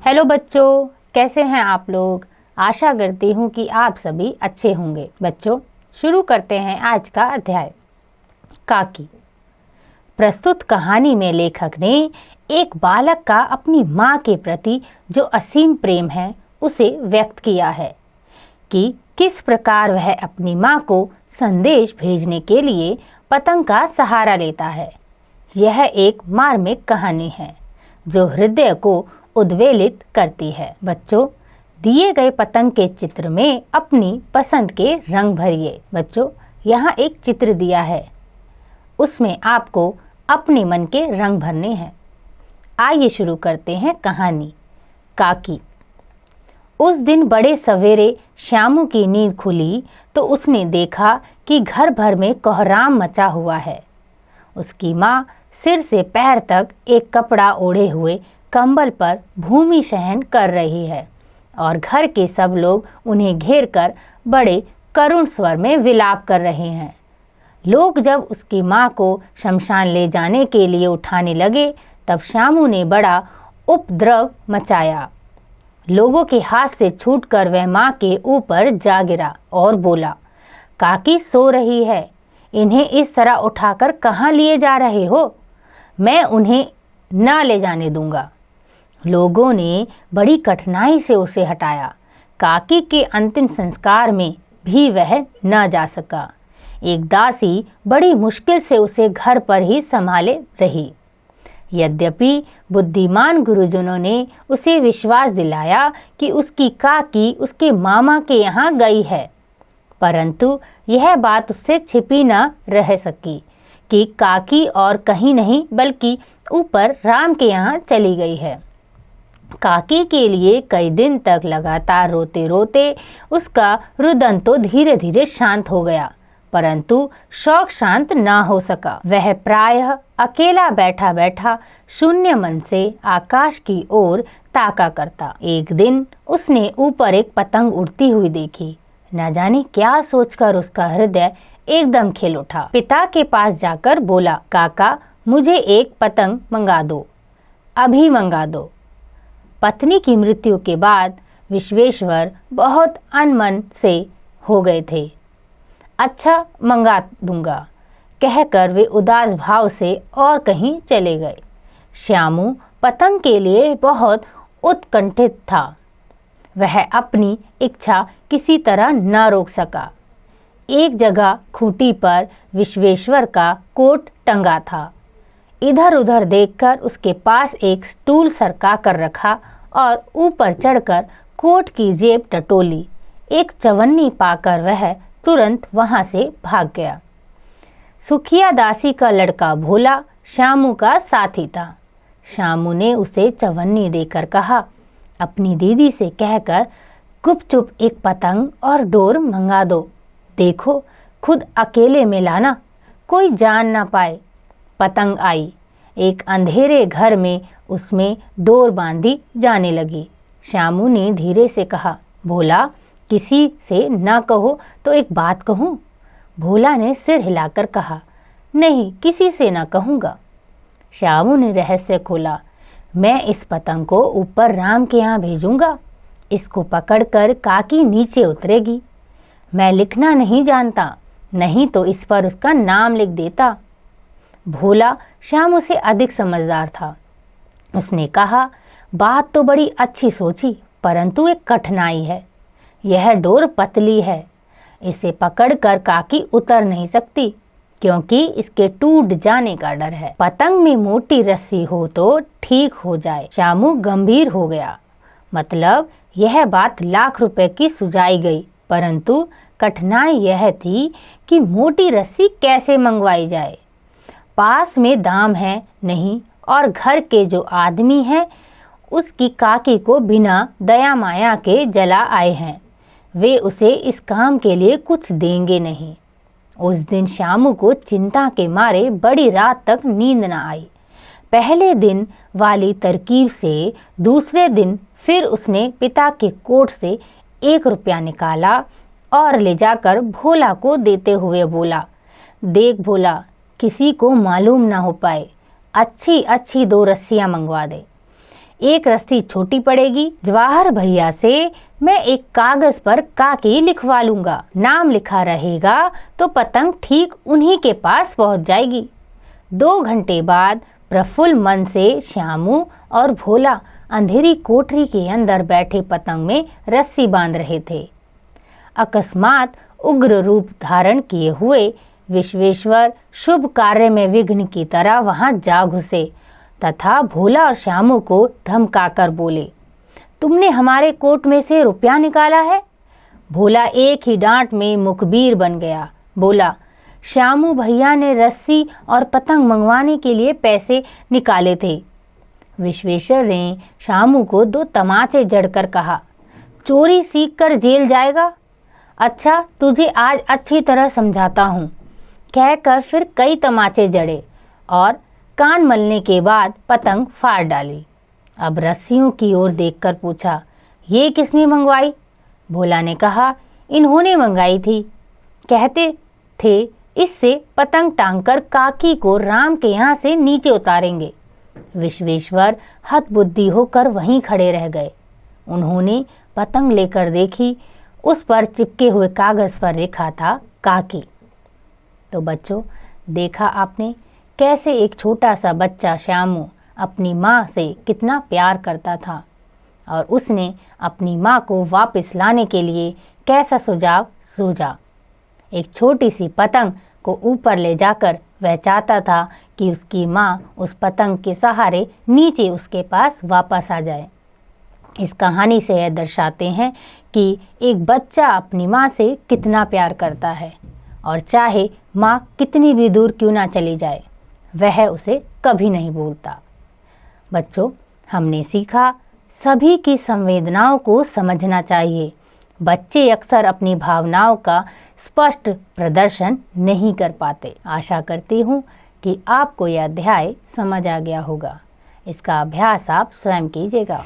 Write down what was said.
Hello बच्चों, कैसे हैं आप लोग। आशा करती हूँ कि आप सभी अच्छे होंगे। बच्चों, शुरू करते हैं आज का अध्याय। काकी। प्रस्तुत कहानी में लेखक ने एक बालक का अपनी माँ के प्रति जो असीम प्रेम है उसे व्यक्त किया है कि किस प्रकार वह अपनी माँ को संदेश भेजने के लिए पतंग का सहारा लेता है। यह एक मार्मिक कहानी है जो हृदय को उद्वेलित करती है। बच्चों, दिए गए पतंग के चित्र में अपनी पसंद के रंग भरिए। बच्चों, यहाँ एक चित्र दिया है, उसमें आपको अपने मन के रंग भरने हैं। आइए शुरू करते हैं कहानी। काकी। उस दिन बड़े सवेरे श्यामू की नींद खुली तो उसने देखा कि घर भर में कोहराम मचा हुआ है। उसकी माँ सिर से पैर तक एक कपड़ा ओढ़े हुए कंबल पर भूमि शयन कर रही है और घर के सब लोग उन्हें घेर कर बड़े करुण स्वर में विलाप कर रहे हैं। लोग जब उसकी माँ को शमशान ले जाने के लिए उठाने लगे तब श्यामू ने बड़ा उपद्रव मचाया। लोगों के हाथ से छूटकर वह माँ के ऊपर जा गिरा और बोला, काकी सो रही है, इन्हें इस तरह उठाकर कहाँ लिए जा रहे हो? मैं उन्हें न ले जाने दूंगा। लोगों ने बड़ी कठिनाई से उसे हटाया। काकी के अंतिम संस्कार में भी वह न जा सका। एक दासी बड़ी मुश्किल से उसे घर पर ही संभाले रही। यद्यपि बुद्धिमान गुरुजनों ने उसे विश्वास दिलाया कि उसकी काकी उसके मामा के यहाँ गई है, परंतु यह बात उससे छिपी न रह सकी कि काकी और कहीं नहीं बल्कि ऊपर राम के यहाँ चली गई है। काकी के लिए कई दिन तक लगातार रोते रोते उसका रुदन तो धीरे धीरे शांत हो गया, परंतु शौक शांत न हो सका। वह प्रायः अकेला बैठा बैठा शून्य मन से आकाश की ओर ताका करता। एक दिन उसने ऊपर एक पतंग उड़ती हुई देखी। न जाने क्या सोचकर उसका हृदय एकदम खिल उठा। पिता के पास जाकर बोला, काका मुझे एक पतंग मंगा दो, अभी मंगा दो। पत्नी की मृत्यु के बाद विश्वेश्वर बहुत अनमन से हो गए थे। अच्छा मंगा दूंगा कहकर वे उदास भाव से और कहीं चले गए। श्यामू पतंग के लिए बहुत उत्कंठित था। वह अपनी इच्छा किसी तरह न रोक सका। एक जगह खूंटी पर विश्वेश्वर का कोट टंगा था। इधर उधर देखकर उसके पास एक स्टूल सरका कर रखा और ऊपर चढ़कर कोट की जेब टटोली। एक चवन्नी पाकर वह तुरंत वहां से भाग गया। सुखिया दासी का लड़का भोला श्यामू का साथी था। श्यामू ने उसे चवन्नी देकर कहा, अपनी दीदी से कहकर गुपचुप एक पतंग और डोर मंगा दो। देखो खुद अकेले में लाना, कोई जान ना पाए। पतंग आई। एक अंधेरे घर में उसमें डोर बांधी जाने लगी। श्यामू ने धीरे से कहा, भोला किसी से न कहो तो एक बात कहूँ? भोला ने सिर हिलाकर कहा, नहीं किसी से न कहूँगा। श्यामू ने रहस्य खोला, मैं इस पतंग को ऊपर राम के यहाँ भेजूंगा। इसको पकड़कर काकी नीचे उतरेगी। मैं लिखना नहीं जानता, नहीं तो इस पर उसका नाम लिख देता। भोला श्यामू से अधिक समझदार था। उसने कहा, बात तो बड़ी अच्छी सोची, परंतु एक कठिनाई है। यह डोर पतली है, इसे पकड़कर काकी उतर नहीं सकती क्योंकि इसके टूट जाने का डर है। पतंग में मोटी रस्सी हो तो ठीक हो जाए। श्यामू गंभीर हो गया। मतलब यह बात लाख रुपए की सुझाई गई, परंतु कठिनाई यह थी कि मोटी रस्सी कैसे मंगवाई जाए। पास में दाम है नहीं, और घर के जो आदमी हैं उसकी काकी को बिना दया माया के जला आए हैं। वे उसे इस काम के लिए कुछ देंगे नहीं। उस दिन श्यामू को चिंता के मारे बड़ी रात तक नींद न आई। पहले दिन वाली तरकीब से दूसरे दिन फिर उसने पिता के कोट से 1 रुपया निकाला और ले जाकर भोला को देते हुए बोला, देख भोला, किसी को मालूम ना हो पाए, अच्छी अच्छी 2 रस्सियां मंगवा दे। एक रस्सी छोटी पड़ेगी। जवाहर भैया से मैं एक कागज पर काकी लिखवा लूंगा, नाम लिखा रहेगा तो पतंग ठीक उन्हीं के पास पहुंच जाएगी। 2 घंटे बाद प्रफुल्ल मन से श्यामू और भोला अंधेरी कोठरी के अंदर बैठे पतंग में रस्सी बांध रहे थे। अकस्मात उग्र रूप धारण किए हुए विश्वेश्वर शुभ कार्य में विघ्न की तरह वहां जा घुसे तथा भोला और श्यामू को धमकाकर बोले, तुमने हमारे कोट में से रुपया निकाला है? भोला एक ही डांट में मुखबिर बन गया। बोला, श्यामू भैया ने रस्सी और पतंग मंगवाने के लिए पैसे निकाले थे। विश्वेश्वर ने श्यामू को 2 तमाचे जड़कर कहा, चोरी सीख कर जेल जाएगा। अच्छा, तुझे आज अच्छी तरह समझाता हूँ, कहकर फिर कई तमाचे जड़े और कान मलने के बाद पतंग फाड़ डाली। अब रस्सियों की ओर देखकर पूछा, ये किसने मंगवाई? भोला ने कहा, इन्होंने मंगाई थी। कहते थे इससे पतंग टांगकर काकी को राम के यहाँ से नीचे उतारेंगे। विश्वेश्वर हतबुद्धि होकर वहीं खड़े रह गए। उन्होंने पतंग लेकर देखी, उस पर चिपके हुए कागज पर लिखा था काकी। तो बच्चों, देखा आपने कैसे एक छोटा सा बच्चा श्यामू अपनी माँ से कितना प्यार करता था और उसने अपनी माँ को वापस लाने के लिए कैसा सुझाव सूझा। एक छोटी सी पतंग को ऊपर ले जाकर वह चाहता था कि उसकी माँ उस पतंग के सहारे नीचे उसके पास वापस आ जाए। इस कहानी से यह दर्शाते हैं कि एक बच्चा अपनी माँ से कितना प्यार करता है और चाहे माँ कितनी भी दूर क्यों ना चली जाए, वह उसे कभी नहीं भूलता। बच्चों, हमने सीखा सभी की संवेदनाओं को समझना चाहिए। बच्चे अक्सर अपनी भावनाओं का स्पष्ट प्रदर्शन नहीं कर पाते। आशा करती हूँ कि आपको यह अध्याय समझ आ गया होगा। इसका अभ्यास आप स्वयं कीजिएगा।